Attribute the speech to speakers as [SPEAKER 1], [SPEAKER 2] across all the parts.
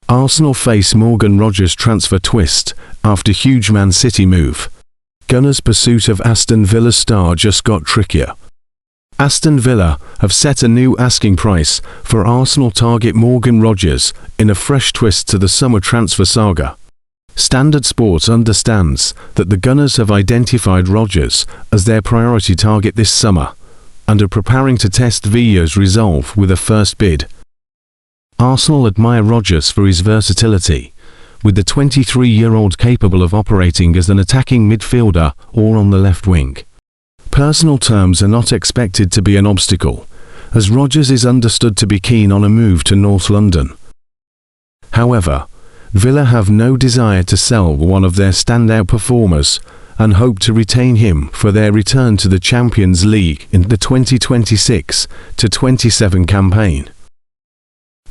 [SPEAKER 1] Arsenal face Morgan Rogers transfer twist after huge Man City move. Gunners' pursuit of Aston Villa star just got trickier. Aston Villa have set a new asking price for Arsenal target Morgan Rogers in a fresh twist to the summer transfer saga. Standard Sports understands that the Gunners have identified Rogers as their priority target this summer and are preparing to test Villa's resolve with a first bid. Arsenal admire Rogers for his versatility, with the 23-year-old capable of operating as an attacking midfielder or on the left wing. Personal terms are not expected to be an obstacle, as Rogers is understood to be keen on a move to North London. However, Villa have no desire to sell one of their standout performers and hope to retain him for their return to the Champions League in the 2026-27 campaign.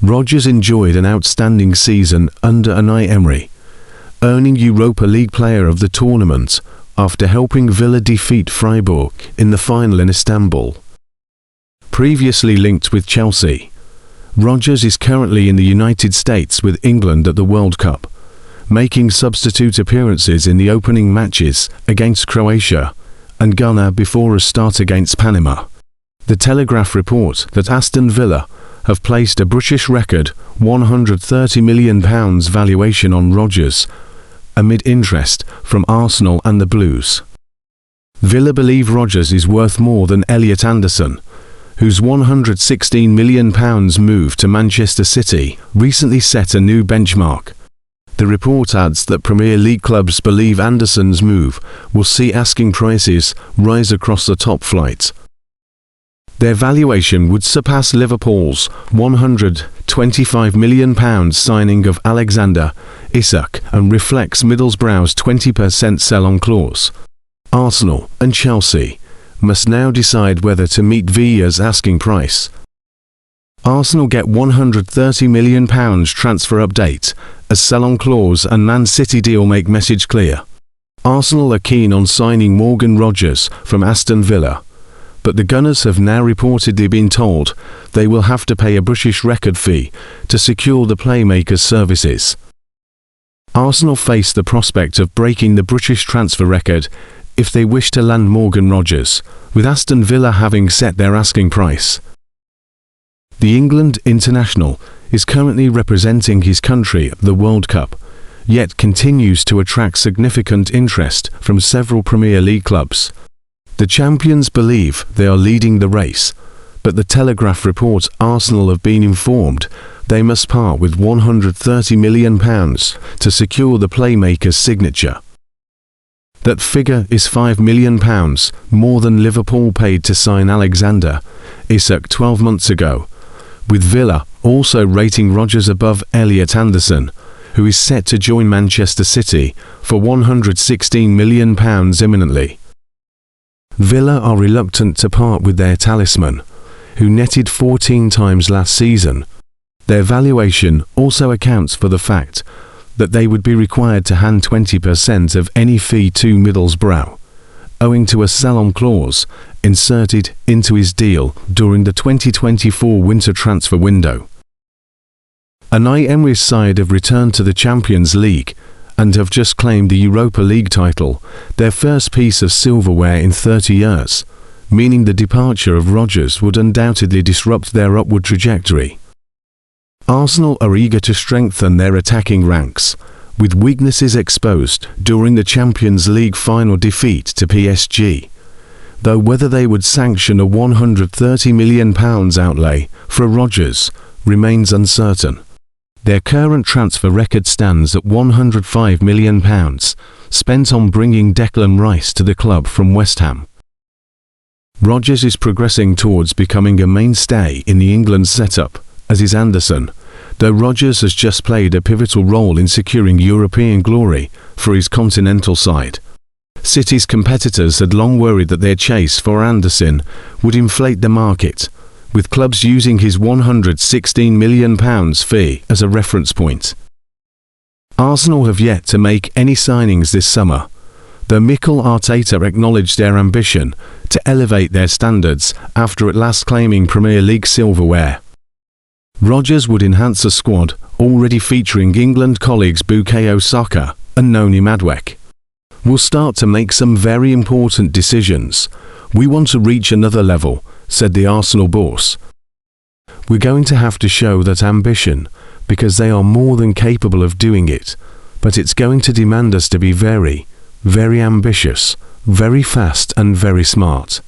[SPEAKER 1] Rogers enjoyed an outstanding season under Unai Emery, earning Europa League Player of the Tournament after helping Villa defeat Freiburg in the final in Istanbul. Previously linked with Chelsea, Rogers is currently in the United States with England at the World Cup, making substitute appearances in the opening matches against Croatia and Ghana before a start against Panama. The Telegraph report that Aston Villa have placed a British record £130 million valuation on Rogers, amid interest from Arsenal and the Blues. Villa believe Rogers is worth more than Elliot Anderson, whose £116 million move to Manchester City recently set a new benchmark. The report adds that Premier League clubs believe Anderson's move will see asking prices rise across the top flight. Their valuation would surpass Liverpool's £125 million signing of Alexander Isak and reflects Middlesbrough's 20% sell-on clause. Arsenal and Chelsea must now decide whether to meet Villa's asking price. Arsenal get £130 million transfer update as sell-on clause and Man City deal make message clear. Arsenal are keen on signing Morgan Rogers from Aston Villa, but the Gunners have now reportedly been told they will have to pay a British record fee to secure the playmaker's services. Arsenal face the prospect of breaking the British transfer record if they wish to land Morgan Rogers, with Aston Villa having set their asking price. The England international is currently representing his country at the World Cup, yet continues to attract significant interest from several Premier League clubs. The champions believe they are leading the race, but the Telegraph reports Arsenal have been informed they must part with £130 million to secure the playmaker's signature. That figure is £5 million more than Liverpool paid to sign Alexander Isak 12 months ago, with Villa also rating Rogers above Elliot Anderson, who is set to join Manchester City for £116 million imminently. Villa are reluctant to part with their talisman, who netted 14 times last season. Their valuation also accounts for the fact that they would be required to hand 20% of any fee to Middlesbrough, owing to a sell-on clause inserted into his deal during the 2024 winter transfer window. Unai Emery's side have returned to the Champions League and have just claimed the Europa League title, their first piece of silverware in 30 years, meaning the departure of Rogers would undoubtedly disrupt their upward trajectory. Arsenal are eager to strengthen their attacking ranks, with weaknesses exposed during the Champions League final defeat to PSG, though whether they would sanction a £130 million outlay for Rogers remains uncertain. Their current transfer record stands at £105 million, spent on bringing Declan Rice to the club from West Ham. Rogers is progressing towards becoming a mainstay in the England setup, as is Anderson, though Rogers has just played a pivotal role in securing European glory for his continental side. City's competitors had long worried that their chase for Anderson would inflate the market, with clubs using his £116 million fee as a reference point. Arsenal have yet to make any signings this summer, though Mikel Arteta acknowledged their ambition to elevate their standards after at last claiming Premier League silverware. Rodgers would enhance a squad already featuring England colleagues Bukayosaka and Noni Madueke. We'll start to make some very important decisions. We want to reach another level, said the Arsenal boss. We're going to have to show that ambition, because they are more than capable of doing it, but it's going to demand us to be very, very ambitious, very fast and very smart.